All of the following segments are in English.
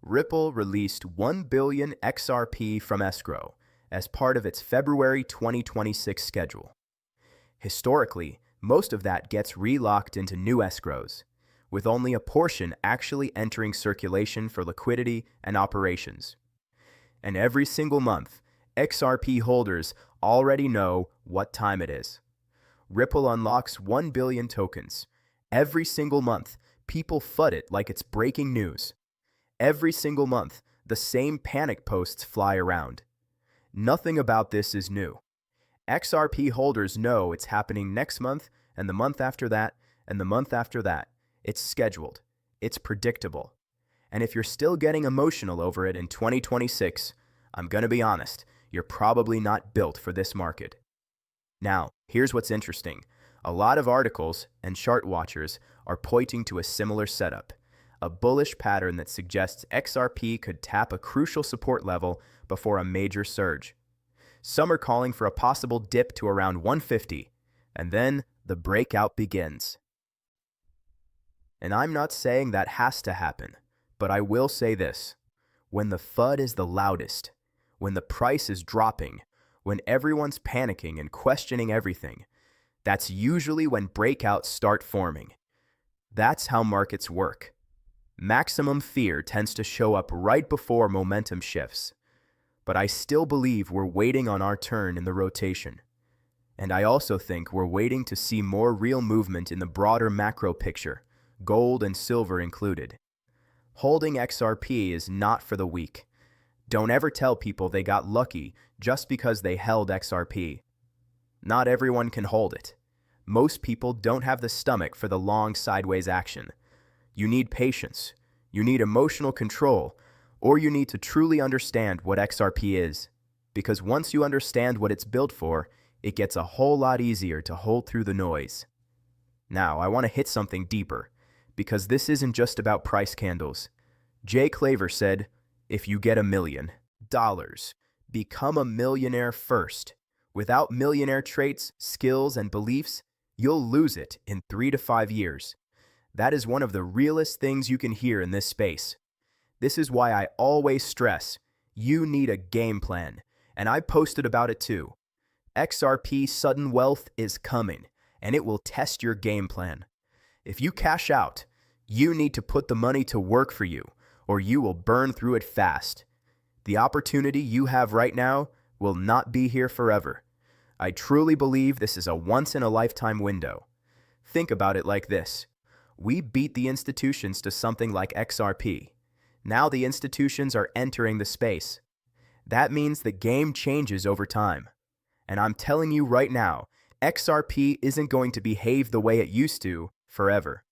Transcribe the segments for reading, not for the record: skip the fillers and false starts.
Ripple released 1 billion XRP from Escrow as part of its February 2026 schedule. Historically, most of that gets relocked into new escrows, with only a portion actually entering circulation for liquidity and operations. And every single month, XRP holders already know what time it is. Ripple unlocks 1 billion tokens. Every single month, people FUD it like it's breaking news. Every single month, the same panic posts fly around. Nothing about this is new. XRP holders know it's happening next month, and the month after that, and the month after that. It's scheduled. It's predictable. And if you're still getting emotional over it in 2026, I'm gonna be honest, you're probably not built for this market. Now, here's what's interesting. A lot of articles and chart watchers are pointing to a similar setup, a bullish pattern that suggests XRP could tap a crucial support level before a major surge. Some are calling for a possible dip to around 150, and then the breakout begins. And I'm not saying that has to happen, but I will say this. When the FUD is the loudest, when the price is dropping, when everyone's panicking and questioning everything, that's usually when breakouts start forming. That's how markets work. Maximum fear tends to show up right before momentum shifts. But I still believe we're waiting on our turn in the rotation. And I also think we're waiting to see more real movement in the broader macro picture, gold and silver included. Holding XRP is not for the weak. Don't ever tell people they got lucky just because they held XRP. Not everyone can hold it. Most people don't have the stomach for the long sideways action. You need patience, you need emotional control, or you need to truly understand what XRP is. Because once you understand what it's built for, it gets a whole lot easier to hold through the noise. Now, I want to hit something deeper, because this isn't just about price candles. Jay Claver said, if you get $1 million, become a millionaire first. Without millionaire traits, skills, and beliefs, you'll lose it in 3 to 5 years. That is one of the realest things you can hear in this space. This is why I always stress, you need a game plan, and I posted about it too. XRP sudden wealth is coming, and it will test your game plan. If you cash out, you need to put the money to work for you, or you will burn through it fast. The opportunity you have right now will not be here forever. I truly believe this is a once-in-a-lifetime window. Think about it like this. We beat the institutions to something like XRP. Now the institutions are entering the space. That means the game changes over time. And I'm telling you right now, XRP isn't going to behave the way it used to forever.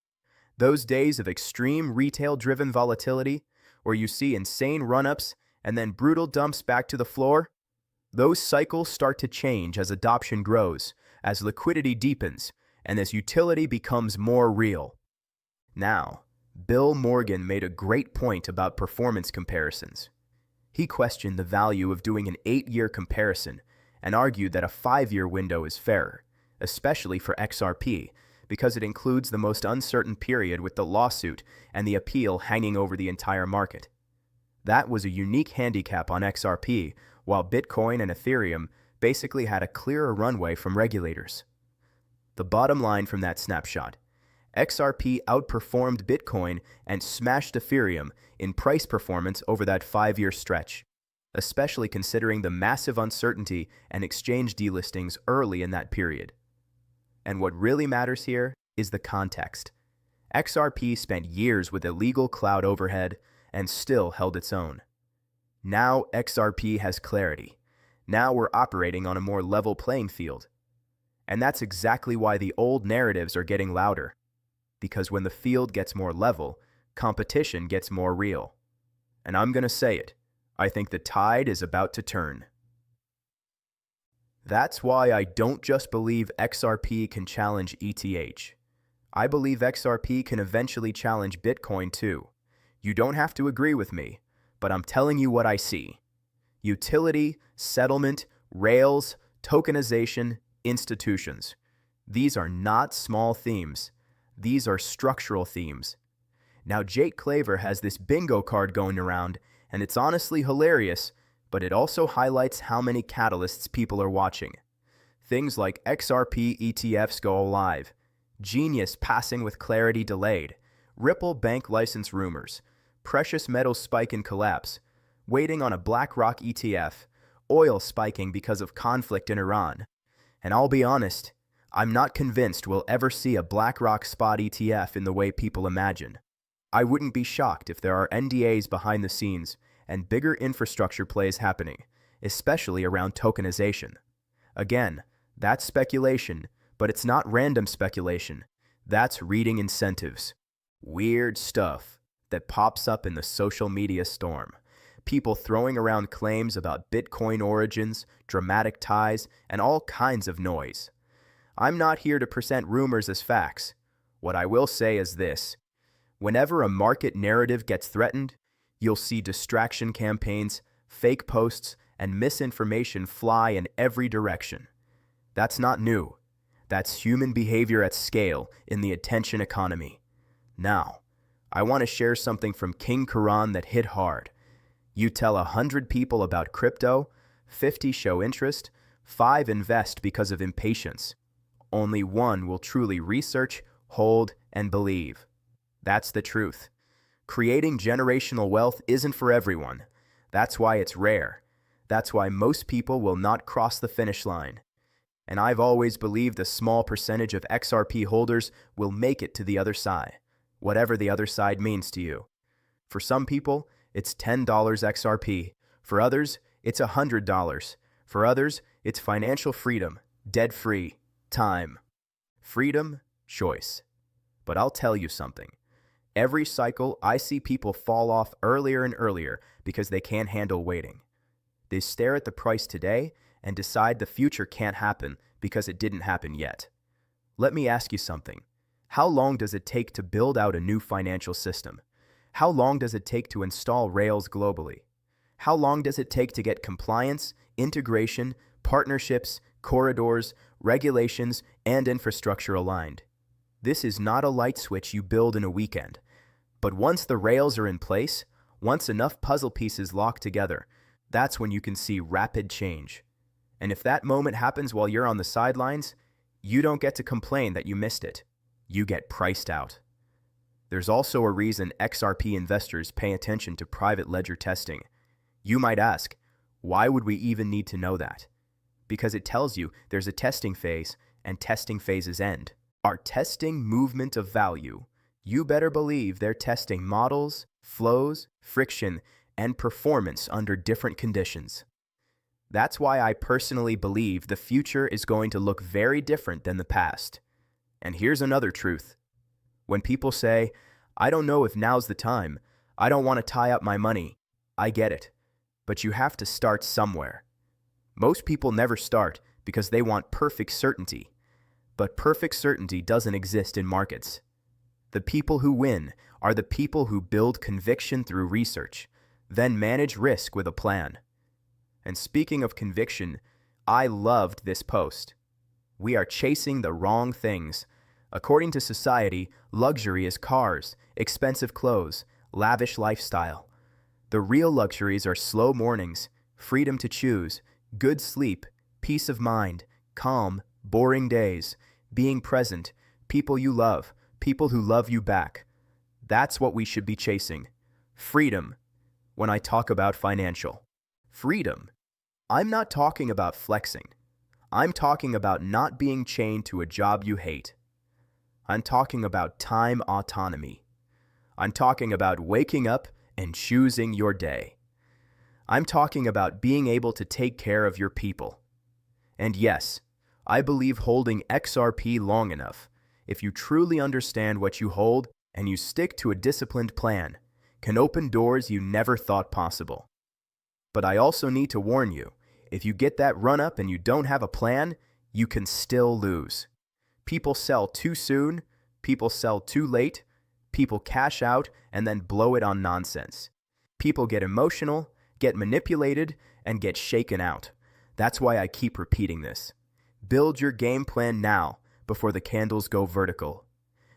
Those days of extreme retail-driven volatility, where you see insane run-ups and then brutal dumps back to the floor, those cycles start to change as adoption grows, as liquidity deepens, and as utility becomes more real. Now, Bill Morgan made a great point about performance comparisons. He questioned the value of doing an 8-year comparison and argued that a 5-year window is fairer, especially for XRP, because it includes the most uncertain period with the lawsuit and the appeal hanging over the entire market. That was a unique handicap on XRP, while Bitcoin and Ethereum basically had a clearer runway from regulators. The bottom line from that snapshot: XRP outperformed Bitcoin and smashed Ethereum in price performance over that 5-year stretch, especially considering the massive uncertainty and exchange delistings early in that period. And what really matters here is the context. XRP spent years with illegal cloud overhead and still held its own. Now XRP has clarity. Now we're operating on a more level playing field. And that's exactly why the old narratives are getting louder. Because when the field gets more level, competition gets more real. And I'm going to say it, I think the tide is about to turn. That's why I don't just believe XRP can challenge ETH. I believe XRP can eventually challenge Bitcoin too. You don't have to agree with me, but I'm telling you what I see. Utility, settlement, rails, tokenization, institutions. These are not small themes. These are structural themes. Now Jake Claver has this bingo card going around, and it's honestly hilarious, but it also highlights how many catalysts people are watching. Things like XRP ETFs go live, Genius passing with clarity delayed, Ripple bank license rumors, precious metals spike and collapse, waiting on a BlackRock ETF, oil spiking because of conflict in Iran. And I'll be honest, I'm not convinced we'll ever see a BlackRock spot ETF in the way people imagine. I wouldn't be shocked if there are NDAs behind the scenes and bigger infrastructure plays happening, especially around tokenization. Again, that's speculation, but it's not random speculation. That's reading incentives. Weird stuff that pops up in the social media storm. People throwing around claims about Bitcoin origins, dramatic ties, and all kinds of noise. I'm not here to present rumors as facts. What I will say is this. Whenever a market narrative gets threatened, you'll see distraction campaigns, fake posts, and misinformation fly in every direction. That's not new. That's human behavior at scale in the attention economy. Now, I want to share something from King Karan that hit hard. You tell 100 people about crypto, 50 show interest, 5 invest because of impatience. Only 1 will truly research, hold, and believe. That's the truth. Creating generational wealth isn't for everyone. That's why it's rare. That's why most people will not cross the finish line. And I've always believed a small percentage of XRP holders will make it to the other side, whatever the other side means to you. For some people, it's $10 XRP. For others, it's $100. For others, it's financial freedom, debt-free, time. Freedom, choice. But I'll tell you something. Every cycle, I see people fall off earlier and earlier because they can't handle waiting. They stare at the price today and decide the future can't happen because it didn't happen yet. Let me ask you something. How long does it take to build out a new financial system? How long does it take to install rails globally? How long does it take to get compliance, integration, partnerships, corridors, regulations, and infrastructure aligned? This is not a light switch you build in a weekend. But once the rails are in place, once enough puzzle pieces lock together, that's when you can see rapid change. And if that moment happens while you're on the sidelines, you don't get to complain that you missed it. You get priced out. There's also a reason XRP investors pay attention to private ledger testing. You might ask, why would we even need to know that? Because it tells you there's a testing phase, and testing phases end. Are testing movement of value? You better believe they're testing models, flows, friction, and performance under different conditions. That's why I personally believe the future is going to look very different than the past. And here's another truth. When people say, I don't know if now's the time, I don't want to tie up my money, I get it. But you have to start somewhere. Most people never start because they want perfect certainty. But perfect certainty doesn't exist in markets. The people who win are the people who build conviction through research, then manage risk with a plan. And speaking of conviction, I loved this post. We are chasing the wrong things. According to society, luxury is cars, expensive clothes, lavish lifestyle. The real luxuries are slow mornings, freedom to choose, good sleep, peace of mind, calm, boring days, being present, people you love, people who love you back. That's what we should be chasing. Freedom. When I talk about financial freedom, I'm not talking about flexing. I'm talking about not being chained to a job you hate. I'm talking about time autonomy. I'm talking about waking up and choosing your day. I'm talking about being able to take care of your people. And yes, I believe holding XRP long enough, if you truly understand what you hold and you stick to a disciplined plan, can open doors you never thought possible. But I also need to warn you, if you get that run-up and you don't have a plan, you can still lose. People sell too soon, people sell too late, people cash out and then blow it on nonsense. People get emotional, get manipulated, and get shaken out. That's why I keep repeating this. Build your game plan now before the candles go vertical.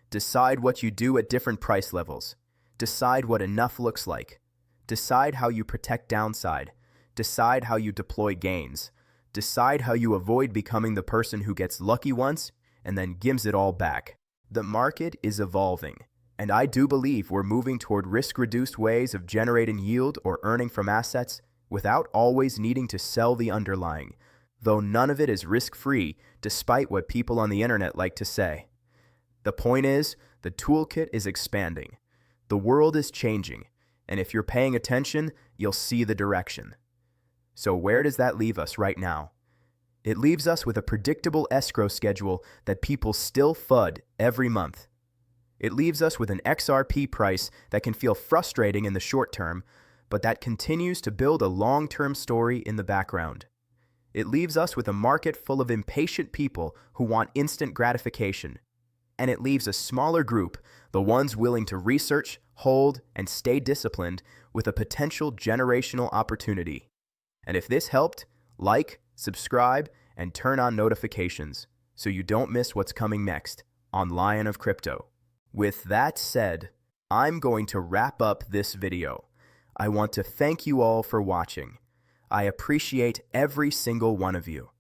Decide what you do at different price levels. Decide what enough looks like. Decide how you protect downside. Decide how you deploy gains. Decide how you avoid becoming the person who gets lucky once and then gives it all back. The market is evolving, and I do believe we're moving toward risk-reduced ways of generating yield or earning from assets without always needing to sell the underlying, though none of it is risk-free, despite what people on the internet like to say. The point is, the toolkit is expanding. The world is changing, and if you're paying attention, you'll see the direction. So where does that leave us right now? It leaves us with a predictable escrow schedule that people still FUD every month. It leaves us with an XRP price that can feel frustrating in the short term, but that continues to build a long-term story in the background. It leaves us with a market full of impatient people who want instant gratification. And it leaves a smaller group, the ones willing to research, hold, and stay disciplined, with a potential generational opportunity. And if this helped, like, subscribe, and turn on notifications so you don't miss what's coming next on Lion of Crypto. With that said, I'm going to wrap up this video. I want to thank you all for watching. I appreciate every single one of you.